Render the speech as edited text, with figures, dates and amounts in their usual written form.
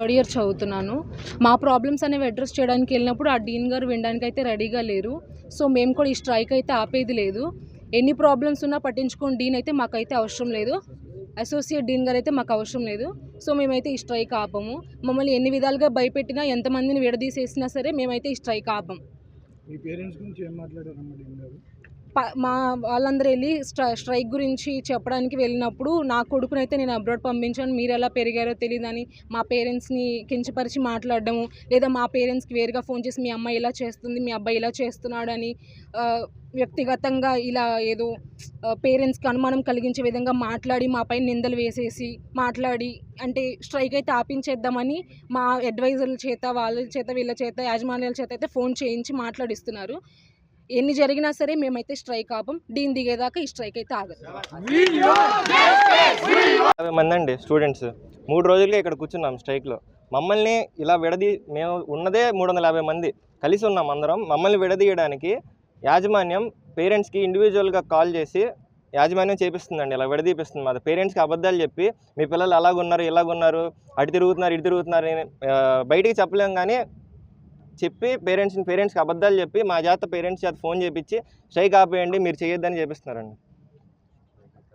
Third year చదువుతున్నాను. మా problems అనేవి అడ్రస్ చేయడానికి వెళ్ళినప్పుడు ఆ డీన్ గారు వినడానికి అయితే రెడీగా లేరు. సో మేము కూడా ఈ స్ట్రైక్ అయితే ఆపేది లేదు. ఎన్ని ప్రాబ్లమ్స్ ఉన్నా పట్టించుకుని డీన్ అయితే మాకైతే అవసరం లేదు. అసోసియేట్ డీన్ గారు అయితే మాకు అవసరం లేదు. సో మేమైతే ఈ స్ట్రైక్ ఆపము. మమ్మల్ని ఎన్ని విధాలుగా భయపెట్టినా, ఎంతమందిని విడదీసేసినా సరే మేమైతే ఈ స్ట్రైక్ ఆపం. మీ పేరెంట్స్ గురించి ఏం మాట్లాడారమ్మా డీన్ గారు? మా వాళ్ళందరూ వెళ్ళి స్ట్రైక్ గురించి చెప్పడానికి వెళ్ళినప్పుడు నా కొడుకునైతే నేను అబ్రాడ్ పంపించాను, మీరు ఎలా పెరిగారో తెలియదని మా పేరెంట్స్ని కించపరిచి మాట్లాడడము, లేదా మా పేరెంట్స్కి వేరుగా ఫోన్ చేసి మీ అమ్మాయి ఇలా చేస్తుంది, మీ అబ్బాయి ఇలా చేస్తున్నాడని వ్యక్తిగతంగా ఇలా ఏదో పేరెంట్స్కి అనుమానం కలిగించే విధంగా మాట్లాడి మా పైన నిందలు వేసేసి మాట్లాడి అంటే స్ట్రైక్ అయితే ఆపించేద్దామని మా అడ్వైజర్ల చేత, వాళ్ళ చేత, వీళ్ళ చేత, యాజమాన్యాల చేత అయితే ఫోన్ చేయించి మాట్లాడిస్తున్నారు. ఎన్ని జరిగినా సరే మేమైతే స్ట్రైక్ ఆపం. డీన్ దిగేదాకా ఈ స్ట్రైక్ అయితే ఆగదు. 50 మంది అండి స్టూడెంట్స్ 3 రోజులుగా ఇక్కడ కూర్చున్నాం స్ట్రైక్లో. మమ్మల్ని ఇలా మేము ఉన్నదే 350 మంది కలిసి ఉన్నాం అందరం. మమ్మల్ని విడదీయడానికి యాజమాన్యం పేరెంట్స్కి ఇండివిజువల్గా కాల్ చేసి యాజమాన్యం చేపిస్తుందండి, ఇలా విడదీపిస్తుంది. మాది పేరెంట్స్కి అబద్ధాలు చెప్పి మీ పిల్లలు అలాగున్నారు, ఇలాగున్నారు, అటు తిరుగుతున్నారు, ఇటు తిరుగుతున్నారు అని బయటికి చెప్పలేం, కానీ చెప్పి పేరెంట్స్కి అబద్ధాలు చెప్పి మా చేత పేరెంట్స్ చేత ఫోన్ చేపించి స్ట్రైక్ ఆపేయండి, మీరు చేయొద్దని చేపిస్తున్నారండి.